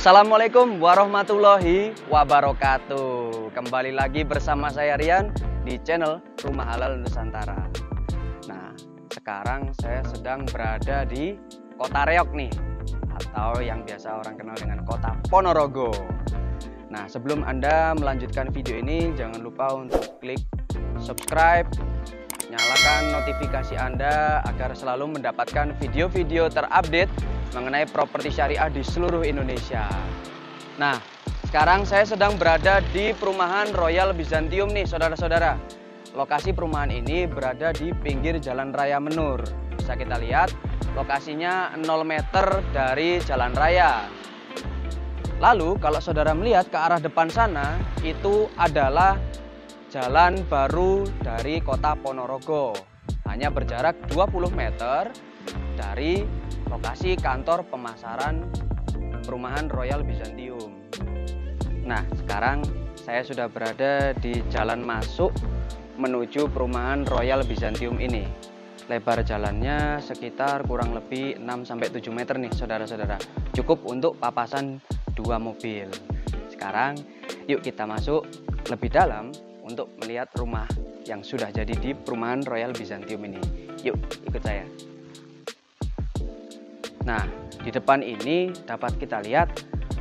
Assalamualaikum warahmatullahi wabarakatuh. Kembali lagi bersama saya Rian di channel Rumah Halal Nusantara. Nah, sekarang saya sedang berada di Kota Reog nih, atau yang biasa orang kenal dengan Kota Ponorogo. Nah, sebelum Anda melanjutkan video ini, jangan lupa untuk klik subscribe, nyalakan notifikasi Anda agar selalu mendapatkan video-video terupdate mengenai properti syariah di seluruh Indonesia. Nah, sekarang saya sedang berada di perumahan Royal Bizantium nih, saudara-saudara. Lokasi perumahan ini berada di pinggir Jalan Raya Menur. Bisa kita lihat, lokasinya 0 meter dari jalan raya. Lalu, kalau saudara melihat ke arah depan sana, itu adalah jalan baru dari Kota Ponorogo. Hanya berjarak 20 meter dari lokasi kantor pemasaran perumahan Royal Bizantium. Nah, sekarang saya sudah berada di jalan masuk menuju perumahan Royal Bizantium ini. Lebar jalannya sekitar kurang lebih 6-7 meter nih, saudara-saudara. Cukup untuk papasan 2 mobil. Sekarang yuk kita masuk lebih dalam untuk melihat rumah yang sudah jadi di perumahan Royal Bizantium ini. Yuk, ikut saya. Nah, di depan ini dapat kita lihat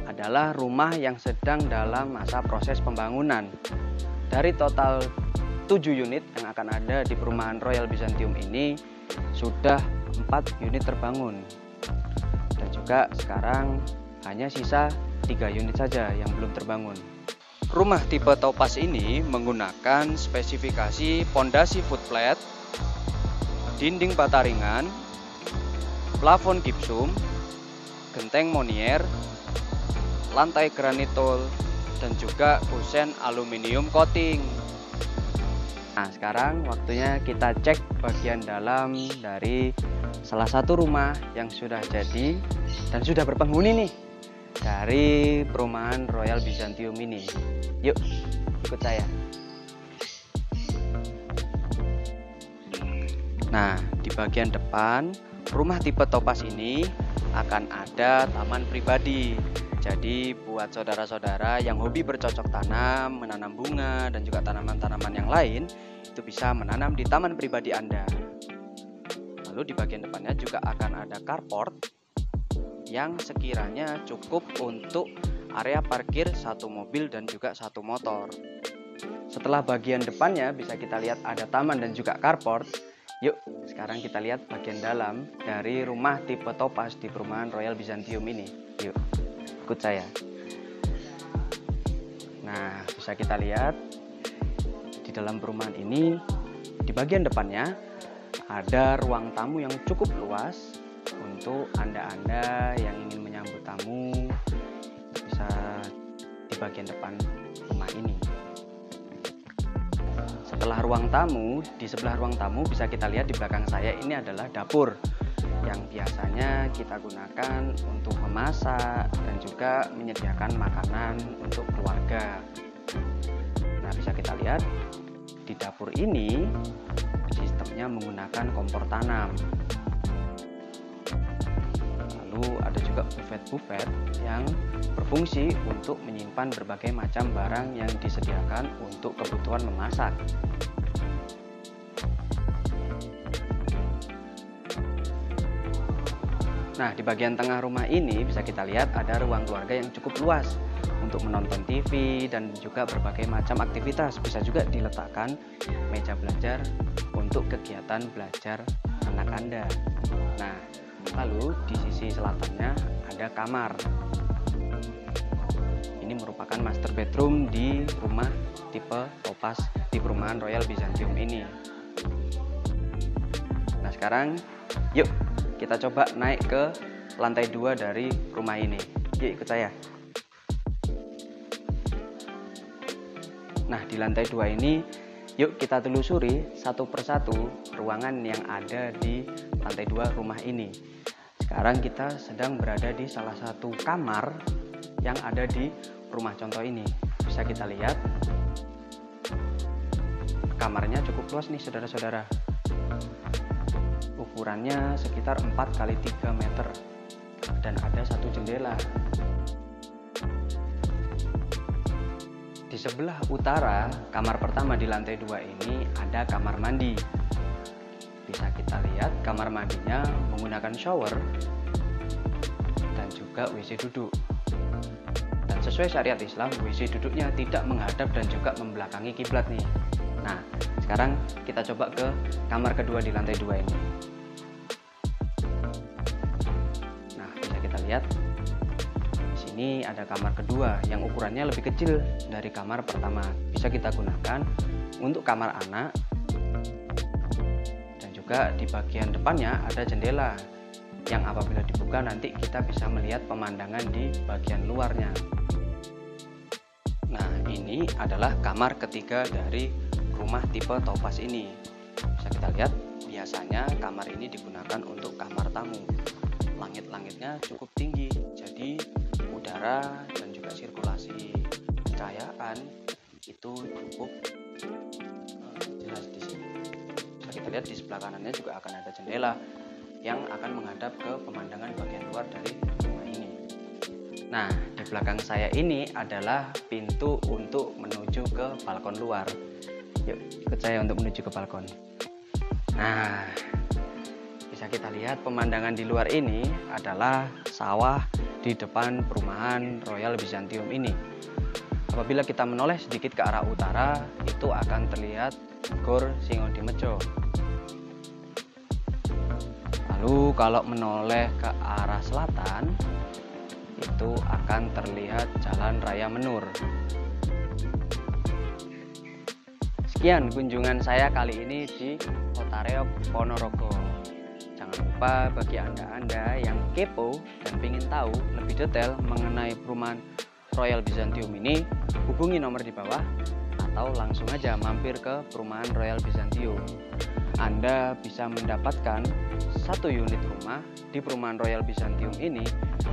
adalah rumah yang sedang dalam masa proses pembangunan. Dari total 7 unit yang akan ada di perumahan Royal Bizantium ini, sudah 4 unit terbangun. Dan juga sekarang hanya sisa 3 unit saja yang belum terbangun. Rumah tipe Topaz ini menggunakan spesifikasi pondasi foot flat, dinding bata ringan, plafon gipsum, genteng monier, lantai granitol, dan juga kusen aluminium coating. Nah, sekarang waktunya kita cek bagian dalam dari salah satu rumah yang sudah jadi dan sudah berpenghuni nih dari perumahan Royal Bizantium ini. Yuk, ikut saya. Nah, di bagian depan rumah tipe Topaz ini akan ada taman pribadi. Jadi buat saudara-saudara yang hobi bercocok tanam, menanam bunga, dan juga tanaman-tanaman yang lain, itu bisa menanam di taman pribadi Anda. Lalu di bagian depannya juga akan ada carport yang sekiranya cukup untuk area parkir 1 mobil dan juga 1 motor. Setelah bagian depannya bisa kita lihat ada taman dan juga carport. Yuk, sekarang kita lihat bagian dalam dari rumah tipe Topaz di perumahan Royal Bizantium ini. Yuk, ikut saya. Nah, bisa kita lihat di dalam perumahan ini, di bagian depannya ada ruang tamu yang cukup luas untuk Anda-Anda yang ingin menyambut tamu, bisa di bagian depan rumah ini. Setelah ruang tamu, di sebelah ruang tamu bisa kita lihat di belakang saya ini adalah dapur yang biasanya kita gunakan untuk memasak dan juga menyediakan makanan untuk keluarga. Nah, bisa kita lihat di dapur ini sistemnya menggunakan kompor tanam. Lalu ada juga buffet yang berfungsi untuk menyimpan berbagai macam barang yang disediakan untuk kebutuhan memasak. Nah, di bagian tengah rumah ini bisa kita lihat ada ruang keluarga yang cukup luas untuk menonton TV dan juga berbagai macam aktivitas. Bisa juga diletakkan meja belajar untuk kegiatan belajar anak Anda. Nah, lalu di sisi selatannya ada kamar. Ini merupakan master bedroom di rumah tipe Topaz di perumahan Royal Bizantium ini. Nah, sekarang yuk kita coba naik ke lantai 2 dari rumah ini. Yuk, ikut saya. Nah, di lantai 2 ini yuk kita telusuri satu persatu ruangan yang ada di lantai 2 rumah ini. Sekarang kita sedang berada di salah satu kamar yang ada di rumah contoh ini. Bisa kita lihat kamarnya cukup luas nih, saudara-saudara. Ukurannya sekitar 4 x 3 meter dan ada 1 jendela. Di sebelah utara kamar pertama di lantai 2 ini ada kamar mandi. Bisa kita lihat kamar mandinya menggunakan shower dan juga WC duduk. Dan sesuai syariat Islam, WC duduknya tidak menghadap dan juga membelakangi kiblat nih. Nah, sekarang kita coba ke kamar kedua di lantai 2 ini. Nah, bisa kita lihat di sini ada kamar kedua yang ukurannya lebih kecil dari kamar pertama. Bisa kita gunakan untuk kamar anak. Di bagian depannya ada jendela yang apabila dibuka nanti kita bisa melihat pemandangan di bagian luarnya. Nah, ini adalah kamar ketiga dari rumah tipe topaz ini. Bisa kita lihat, biasanya kamar ini digunakan untuk kamar tamu. Langit-langitnya cukup tinggi, jadi udara dan juga sirkulasi pencahayaan itu cukup jelas di sini. Kita lihat di sebelah kanannya juga akan ada jendela yang akan menghadap ke pemandangan bagian luar dari rumah ini. Nah, di belakang saya ini adalah pintu untuk menuju ke balkon luar. Yuk, ikut saya untuk menuju ke balkon. Nah, bisa kita lihat pemandangan di luar ini adalah sawah di depan perumahan Royal Byzantium ini. Apabila kita menoleh sedikit ke arah utara, itu akan terlihat Gor Singodemejo. Lalu kalau menoleh ke arah selatan, itu akan terlihat Jalan Raya Menur. Sekian kunjungan saya kali ini di Kota Reog, Ponorogo. Jangan lupa bagi Anda yang kepo dan ingin tahu lebih detail mengenai perumahan Royal Byzantium ini, hubungi nomor di bawah atau langsung aja mampir ke perumahan Royal Byzantium. Anda bisa mendapatkan satu unit rumah di perumahan Royal Byzantium ini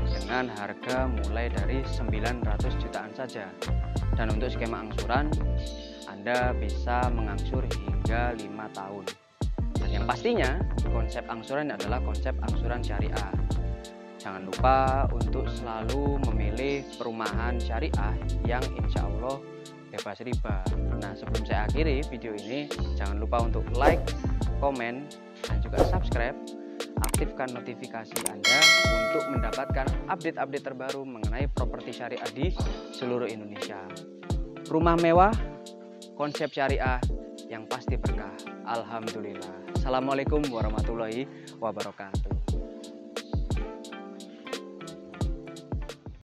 dengan harga mulai dari 900 jutaan saja. Dan untuk skema angsuran, Anda bisa mengangsur hingga 5 tahun. Dan yang pastinya, konsep angsuran adalah konsep angsuran syariah. Jangan lupa untuk selalu memilih perumahan syariah yang insya Allah bebas riba. Nah, sebelum saya akhiri video ini, jangan lupa untuk like, komen, dan juga subscribe. Aktifkan notifikasi Anda untuk mendapatkan update-update terbaru mengenai properti syariah di seluruh Indonesia. Rumah mewah, konsep syariah yang pasti berkah. Alhamdulillah. Assalamualaikum warahmatullahi wabarakatuh.